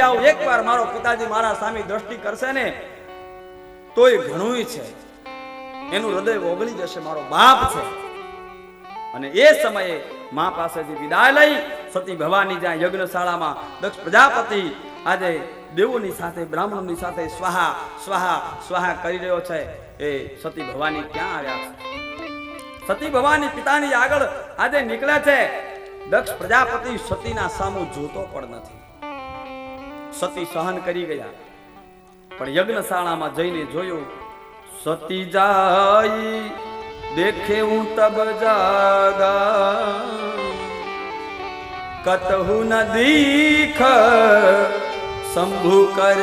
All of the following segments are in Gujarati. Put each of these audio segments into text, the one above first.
એકવાર મારો પિતાજી મારા સામે દ્રષ્ટિ કરશે ને તોય ઘણું છે, એનું હૃદય ઓગળી જશે, મારો બાપ છે. અને એ સમયે મા પાસેથી વિદાય લઈ સતી ભવાની જ્યાં યજ્ઞશાળામાં દક્ષ પ્રજાપતિ આજે દેવોની સાથે બ્રાહ્મણોની સાથે સ્વાહા સ્વાહા સ્વાહા કરી રહ્યો છે, એ સતી ભવાની ક્યાં આવ્યા છે? સતી ભવાની પિતાની આગળ આજે નીકળે છે. દક્ષ પ્રજાપતિ સતીના સામું જોતો પણ નથી. સતી સહન કરી ગયા, પણ યજ્ઞશાળામાં જઈને જોયું સતી જાય દેખે હું તબ જાગા કતહુ ન દીખ શંભુ કર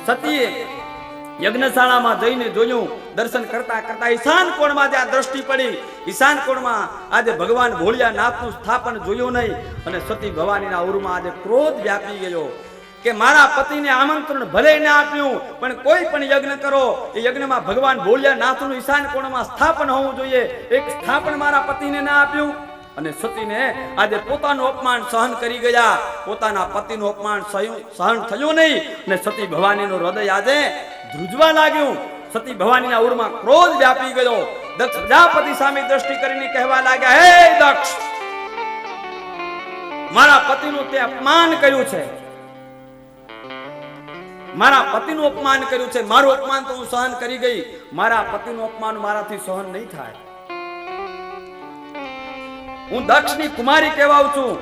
સતીએ યજ્ઞશાળામાં જઈને જોયું, દર્શન કરતા કરતા ઈશાન કોણમાં જ્યાં દ્રષ્ટિ પડી, ઈશાન કોણમાં આજે ભગવાન ભોળિયાનાથનું સ્થાપન જોયું નહીં. અને સતી ભવાનીના ઉરમાં આજે ક્રોધ વ્યાપી ગયો કે મારા પતિને આમંત્રણ ભલે ન આપ્યું, પણ કોઈ પણ યજ્ઞ કરો એ યજ્ઞમાં ભગવાન ભોળિયાનાથનું ઈશાન કોણમાં સ્થાપન હોવું જોઈએ, એક સ્થાપન મારા પતિને ના આપ્યું. અને સતીને આજે પોતાનું અપમાન સહન કરી ગયા, પોતાના પતિનું અપમાન સહન થયું નહીં. અને સતી ભવાનીનું હૃદય આજે ધ્રુજવા લાગ્યું. સતી ભવાનીના ઉરમાં ક્રોધ વ્યાપી ગયો. દક્ષ પ્રજાપતિ સામે દ્રષ્ટિ કરીને કહેવા લાગ્યા, હે દક્ષ, મારા પતિનું તે અપમાન કર્યું છે, મારા પતિનું અપમાન કર્યું છે, મારું અપમાન તો હું સહન કરી ગઈ, મારા પતિનું અપમાન મારાથી સહન નહીં થાય. હું દક્ષની કુમારી કહેવાઉં છું.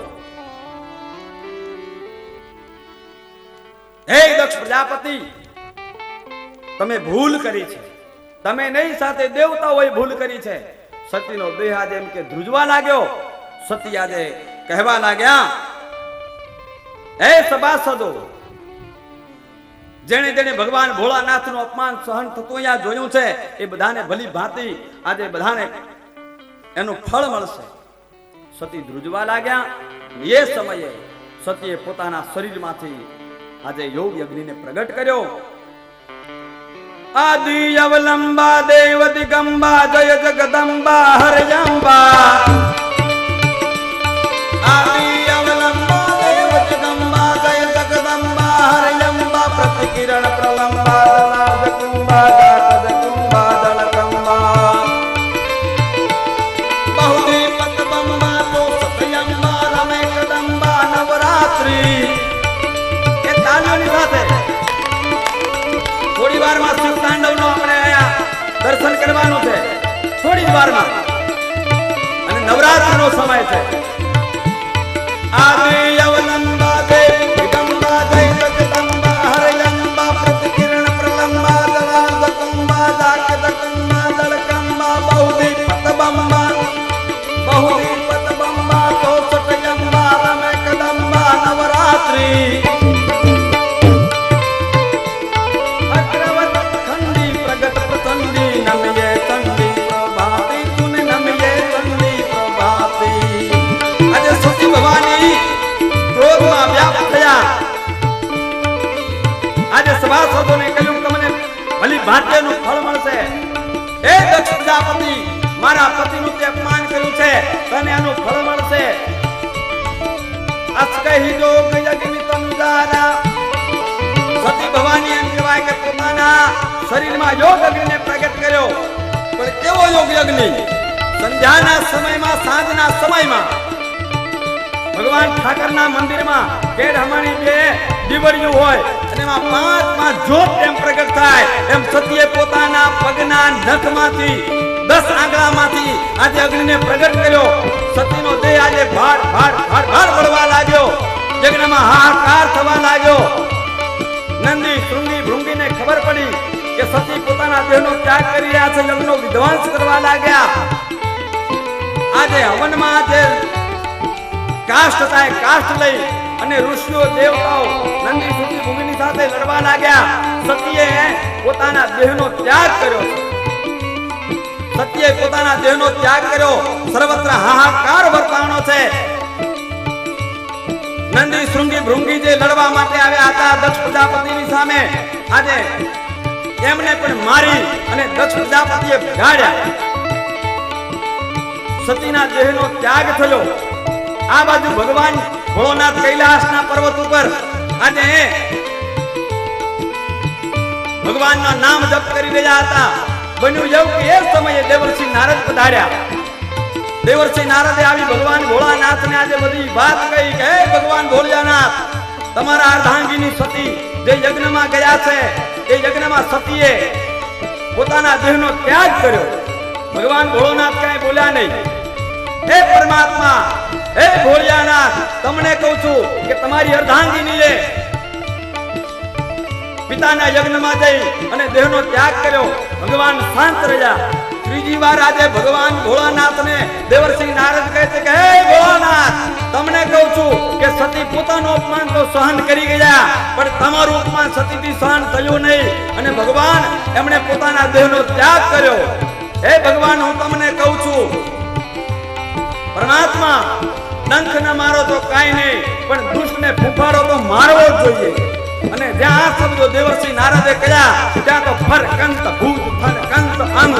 હે દક્ષ પ્રજાપતિ, તમે ભૂલ કરી છે, તમે નહીં સાથે દેવતાઓએ ભૂલ કરી છે. સતીનો દેહ આજે એમ કે ધ્રુજવા લાગ્યો. સતી આજે કહેવા લાગ્યા, હે સભાસદો, જેણે જેણે ભગવાન ભોળાનાથનું અપમાન સહન થતું અહીંયા જોયું છે એ બધાને ભલી ભાંતિ આજે બધાને એનું ફળ મળશે. સતી ધ્રુજવા લાગ્યા. એ સમયે સતીએ પોતાના શરીરમાંથી આજે યોગ યજ્ઞને પ્રગટ કર્યો. આદિ અવલંબા દેવ દિગંબા જય જગદંબા હરયંબા. આદિ અવલંબા દેવ દિગંબા જય જગદંબા હરયંબા. પ્રતિકિરણ પ્રલંબા દલાજ કુંભા જાતદ કુંભા દલકંબા. બહુદી પતબંબા તો સતયંબા રમે કદંબા નવરાત્રી. એ તાલીઓની સાથે થોડી વારમાં શિવ તાંડવનો આપણે અહીંયા દર્શન કરવાનું છે, થોડી જ વારમાં. અને નવરાત્રિનો સમય છે. આદિ અવલંબા દેવ દિગંબા જય જગદંબા હરયંબા. પ્રતિકિરણ પ્રલંબા દલાજ કુંભા જાતદ કુંભા દલકંબા. બહુદી પતબંબા તો સતયંબા રમે કદંબા નવરાત્રી. સભાસદોને કહ્યું તમને ભલી ભાંતિનું ફળ મળશે. હે દક્ષ પ્રજાપતિ, મારા પતિનું તે અપમાન કર્યું છે, તને આનું ફળ મળશે. અસ્કહી જોગ યજ્ઞ તનુજારા. સતી ભવાની એમ કહેવાય કે પોતાના શરીરમાં યોગ અગ્નિને પ્રગટ કર્યો. પણ કેવો યોગ અગ્નિ? સંધ્યાના સમયમાં, સાંજના સમયમાં ભગવાન ઠાકરના મંદિરમાં કેળહમાણી બે દીવડિયું હોય અને એમાં 5 જ્યોત એમ પ્રગટ થાય. એમ સતીએ પોતાના પગના નખમાંથી 10 આંગળામાંથી આજે અગ્નિને પ્રગટ કર્યો. સતીનો દેહ આજે ભાડ ભાડ ભાડ ભાડ બળવા લાગ્યો. યજ્ઞમાં હાહાકાર થવા લાગ્યો. નંદી શૃંગી ભૃંગીને ખબર પડી કે સતી પોતાના દેહનો ત્યાગ કરી રહ્યા છે, યજ્ઞનો વિધ્વંસ કરવા લાગ્યા. આજે હવનમાં જે કાષ્ટ થાય, કાષ્ટ લઈ અને ઋષિઓ દેવતાઓ નંદી શૃંગી ભૃંગીની સાથે લડવા લાગ્યા. સતીએ પોતાના દેહનો ત્યાગ કર્યો. સતીએ પોતાના દેહનો ત્યાગ કર્યો. સર્વત્ર હાહાકાર વર્તાણો છે. નંદી શૃંગી ભૃંગી જે લડવા માટે આવ્યા હતા દક્ષ પ્રજાપતિની સામે, આજે એમને પણ મારી અને દક્ષ પ્રજાપતિએ ભગાડ્યા. સતીના દેહનો ત્યાગ થયો. આ બાજુ ભગવાન ભોળોનાથ કૈલાસના પર્વત ઉપર આજે ભગવાનના નામ જપ કરી રહ્યા હતા. બન્યું એવું કે એ સમયે દેવર્ષિ નારદ પધાર્યા. દેવર્ષિ નારદે આવી ભગવાન ભોળાનાથને આજે બધી વાત કહી કે હે ભગવાન ભોળાનાથ, તમારા અર્ધાંગીની સતી જે યજ્ઞમાં ગયા છે એ યજ્ઞમાં સતીએ પોતાના દેહનો ત્યાગ કર્યો. ભગવાન ભોળાનાથ કઈ બોલ્યા નહીં. હે પરમાત્મા, હે ભોળાનાથ, તમને કહું છું કે તમારી અર્ધાંગીનીએ પિતાના યજ્ઞમાં જઈ અને દેહનો ત્યાગ કર્યો. ભગવાન શાંત રહ્યા. ત્રીજી વાર આજે ભગવાન ભોળાનાથને દેવર્ષિ નારદ કહે છે કે હે ભોળાનાથ, તમને કહું છું કે સતી પોતાનું અપમાન તો સહન કરી ગયા, પણ તમારું અપમાન સતીથી સહન થયું નહીં અને ભગવાન એમણે પોતાના દેહનો ત્યાગ કર્યો. હે ભગવાન, હું તમને કહું છું પરમાત્મા, ડંખ ન મારો તો કાંઈ નહીં, પણ દુષ્ટને ફૂફાડો તો મારવો જ જોઈએ. અને જ્યાં આ શબ્દો દેવર્ષિ નારદે કહ્યા ત્યાં તો ફર કંત ભૂત ફર કંત અંગ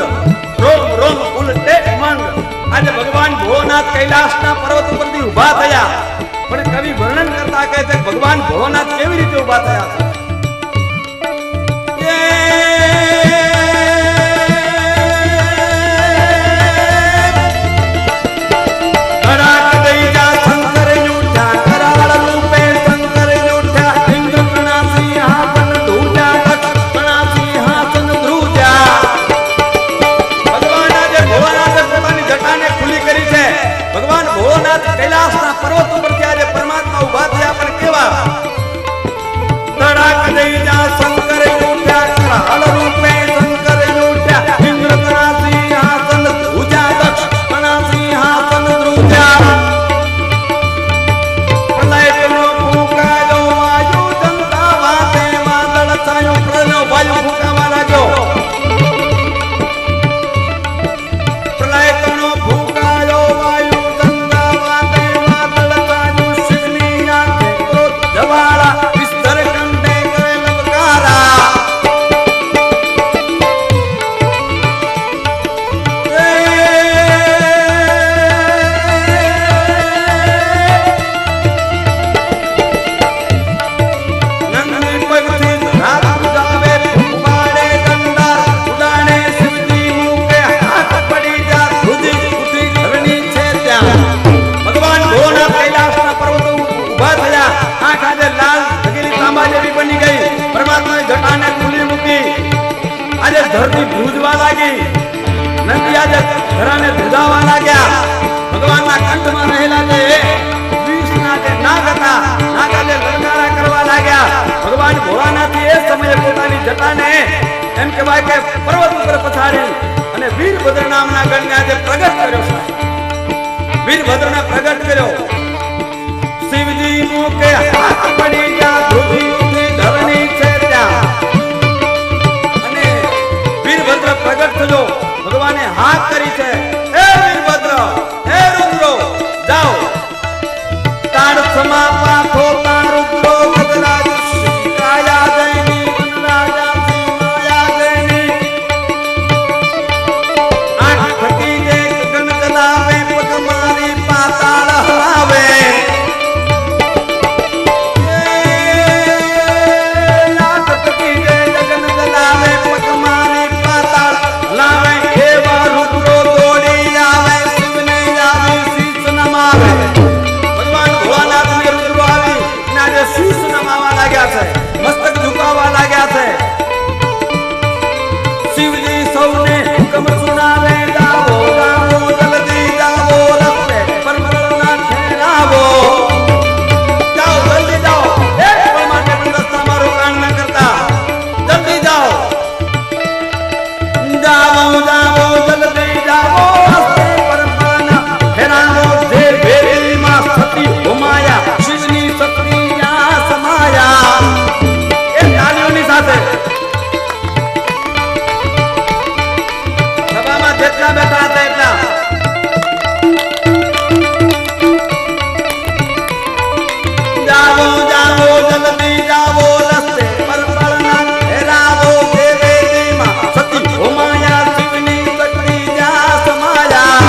રોમ રોમ ઉલટે મંગ. આજે ભગવાન ભોળાનાથ કૈલાસના પર્વત ઉપરથી ઊભા થયા. પણ કવિ વર્ણન કરતા કહે છે ભગવાન ભોળાનાથ કેવી રીતે ઊભા થયા છે. કૈલાસના પર્વત ઉપર ત્યારે પરમાત્મા ઊભા થયા. પણ કેવા તડાક દઈ જા શંકર ઉઠ્યા, કરાળ રૂપે શંકર ઉઠ્યા, ઇન્દ્ર તના સિંહાસન ધ્રુજા, દક્ષ તના સિંહાસન ધ્રુજા. પ્રલયનો ફૂંકાયો વાયુ, જનતા વાતે વાદળ છાયો. પ્રલયનો વાયુ ફૂંકાવા લાગ્યો. પ્રલયનો ફૂંકાયો વાયુ, ધરતી ભૂજવા લાગી. નદી આજે ધરાને ધુજાવા લાગ્યા. ભગવાનના કંઠમાં રહેલા જે વિષના જે નાગ હતા, નાગ આજે લલકારા કરવા લાગ્યા. ભગવાન ભોળાનાથે એ સમયે પોતાની જટાને એમ કહેવાય કે પર્વત ઉપર પછાડી અને વીરભદ્ર નામના ગણને આજે પ્રગટ કર્યો છે. વીરભદ્રને પ્રગટ કર્યો. શિવજી મુકે હાથ પડી ગયા, ધ્રુજી ધરણી છે ત્યાં. વીરભદ્ર પ્રગટ થયો. ભગવાને હાથ કરી છે, હે વીરભદ્ર, હે રુદ્રો, જાઓ. તાર સમા પાથો તાર રુદ્રો ગજરાજ કાયા જયની વનરાજા સી માયા જયની. આંખ ફટી જે ગગન ચલાવે, પગ મારી પાતાળ હલાવે. આંખ ફટી જે ગગન ચલાવે, પગ મારી લાવે. એવા રુદ્રો દોડી આવે, શિવને આવી શીશ નમાવે. ભગવાન ભોળાનાથને રુદ્રો આવી અને આજે શીશ નમાવા લાગ્યા છે, મસ્તક ઝુકાવવા લાગ્યા છે. શિવજી સૌને હુકમ સુનાવે, જાવો જાવો જલ્દી જાવો, રસ્તે પરમળના ઠેરાવો. જાઓ જલ્દી જાઓ, એક પળ માટે પણ રસ્તામાં રોકાણ ન કરતા, જલ્દી જાઓ. જાવો જાવો જલ્દી જાવો, રસ્તે પરમળના ઠેરાવો. જે ભેરીમાં સતી હોમાયા, શિવની શક્તિ યા સમાયા. એ તાલીઓની સાથે સભામાં જેટલા બેઠા હતા એટલા જાવો જાવો જલ્દી જાવો, રસ્તે પરમળના ઠેરાવો. જે ભેરીમાં સતી હોમાયા, શિવની શક્તિ યા સમાયા.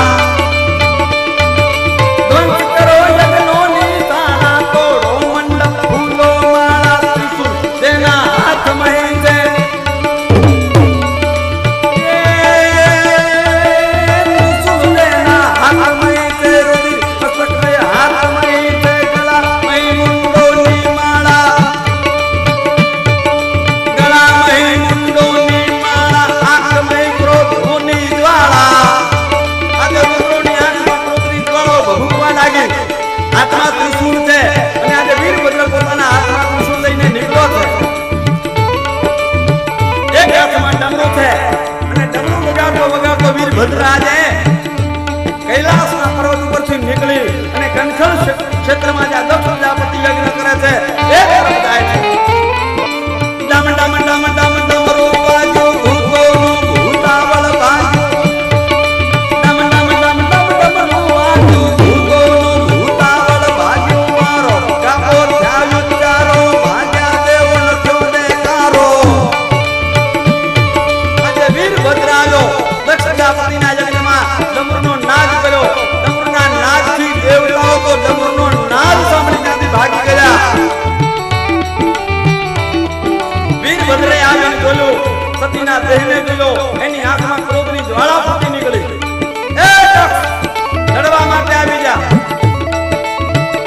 ધ્વંસ કરો યજ્ઞોની સારા, વીરભદ્રાજે કૈલાસના પર્વત ઉપરથી નીકળી અને કનખલ ક્ષેત્રમાં જ્યાં દક્ષ પ્રજાપતિ યજ્ઞ કરે છે એ તરફ જાય છે. ડમ ડમ ડમ ડમ ડમરો વાગ્યો ભૂતોનું ભૂતાવળ ભાગ્યો. ડમ ડમ ડમ ડમ ડમરો વાગ્યો ભૂતોનું ભૂતાવળ ભાગ્યો. મારો કાપો થયા ઉચ્ચારો ભાગ્યા દેવો નથ્યો દેકારો. આજે વીરભદ્રાયો દક્ષ પ્રજાપતિના યજ્ઞમાં ડમરુનો નાદ કર્યો. ડમરુના નાદથી દેવતાઓ તો ડમરુનો નાદ સાંભળી ત્યાંથી ભાગી ગયા. વીરભદ્રે આવીને જોયું, સતીના દેહને જોયો, એની આંખમાં ક્રોધની જ્વાળા ફૂટી નીકળી. એ દક્ષ લડવા માટે આવી જા.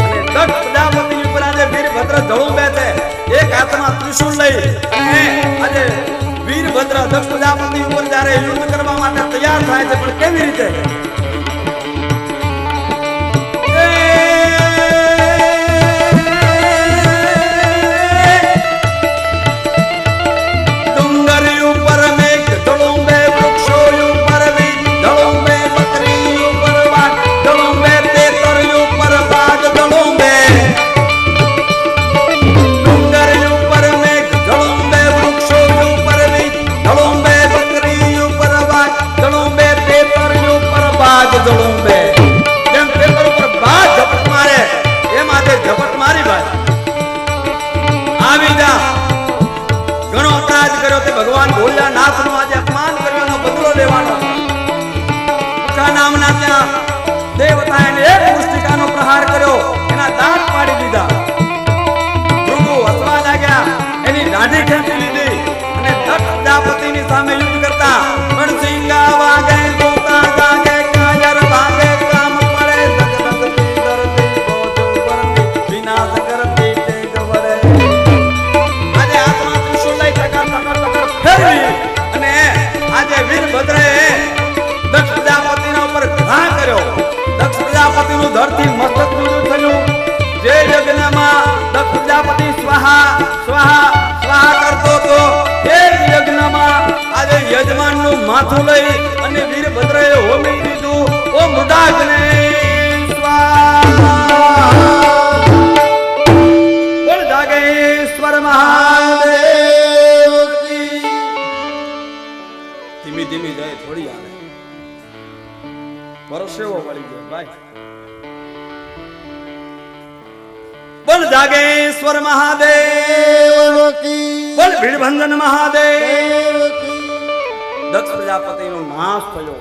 અને દક્ષ પ્રજાપતિની ઉપર આજે વીરભદ્ર ઝળુંબે છે. એક હાથમાં ત્રિશૂળ લઈ અને આજે વીરભદ્ર દક્ષ પ્રજાપતિ ઉપર જ્યારે યુદ્ધ કરવા માટે તૈયાર થાય છે, પણ કેવી રીતે? ડુંગર ઉપર મેઘ ઝળુંબે, વૃક્ષો ઉપર વીજ ઝળુંબે, બકરી ઉપર વાઘ ઝળુંબે, તેતર ઉપર બાજ ઝળુંબે. ડુંગર ઉપર મેઘ ઝળુંબે, વૃક્ષો ઉપર વીજ ઝળુંબે, બકરી ઉપર વાઘ ઝળુંબે, તેતર ઉપર બાજ ઝળુંબે. જેમ તેતર ઉપર બાજ ઝપટ મારે એમ આજે ઝપટ મારી ભાઈ આવી જા. ઘણો અપરાધ કર્યો તે ભગવાન ભોળાનાથનો આજે અપમાન કર્યોનો બદલો લેવાનો. કા નામના ત્યાં દેવતાએ એક મુષ્ટિકાનો પ્રહાર કર્યો, એના દાંત પાડી દીધા. ભૃગુ હસવા લાગ્યા, એની દાઢી ખેંચી લીધી અને દક્ષ પ્રજાપતિની સામે યુદ્ધ કરતા મણસિંગા વાગે ગોતા જાગે કાયર ભાગે કામ પડે જગદંતી ધરતી બોજો પરતી વિનાશ કરતી તેજ વરે. આજે હાથમાં ત્રિશૂળ લઈ ટકર ટકર ટકર ફેરવી અને આજે વીરભદ્રે દક્ષ પ્રજાપતિના ઉપર ઘા કર્યો. દક્ષ પ્રજાપતિનું ધરતી મસ્તક ઊંચું થયું. જે યજ્ઞમાં દક્ષ પ્રજાપતિ સ્વાહા સ્વાહા સ્વાહા કરતો હતો એ યજ્ઞમાં આજે યજમાનનું માથું લઈ અને વીરભદ્રએ હોમી દીધું. ઓ મૃડાગ્ને સ્વાહા. બોલ જાગેશ્વર મહાદેવ કી. ધીમી ધીમી જાય, થોડી આવે પરસેવો વળી ગયો ભાઈ. બોલ જાગેશ્વર મહાદેવ કી. બોલ ભીડભંજન મહાદેવ કી. દક્ષ પ્રજાપતિનો નાશ થયો.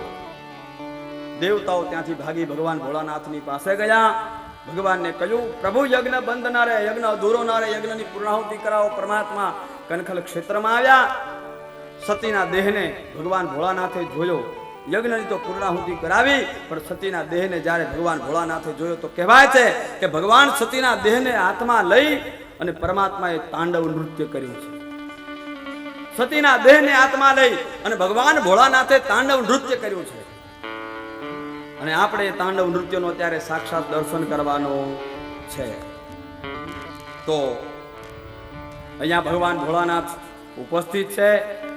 દેવતાઓ ત્યાંથી ભાગી ભગવાન ભોળાનાથની પાસે ગયા. ભગવાનને કહ્યું, પ્રભુ યજ્ઞ બંધ ના રહે, યજ્ઞ અધૂરો ના રહે, યજ્ઞની પૂર્ણાહુતિ કરાવો. પરમાત્મા કનખલ ક્ષેત્રમાં આવ્યા. સતીના દેહને ભગવાન ભોળાનાથે જોયો. યજ્ઞની તો પૂર્ણાહુતિ કરાવી, પણ સતીના દેહને જ્યારે ભગવાન ભોળાનાથે જોયો તો કહેવાય છે કે ભગવાન સતીના દેહને હાથમાં લઈ અને પરમાત્માએ તાંડવ નૃત્ય કર્યું છે. સતીના દેહને હાથમાં લઈ અને ભગવાન ભોળાનાથે તાંડવ નૃત્ય કર્યું છે. અને આપણે તાંડવ નૃત્યનો અત્યારે સાક્ષાત દર્શન કરવાનો છે. તો અહીંયા ભગવાન ભોળાનાથ ઉપસ્થિત છે.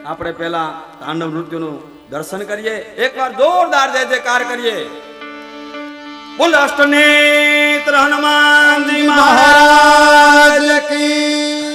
આપણે પહેલા તાંડવ નૃત્યનું દર્શન કરીએ. એકવાર જોરદાર જય જયકાર કરીએ. બોલ અષ્ટનેત્ર હનુમાનજી મહારાજ કી.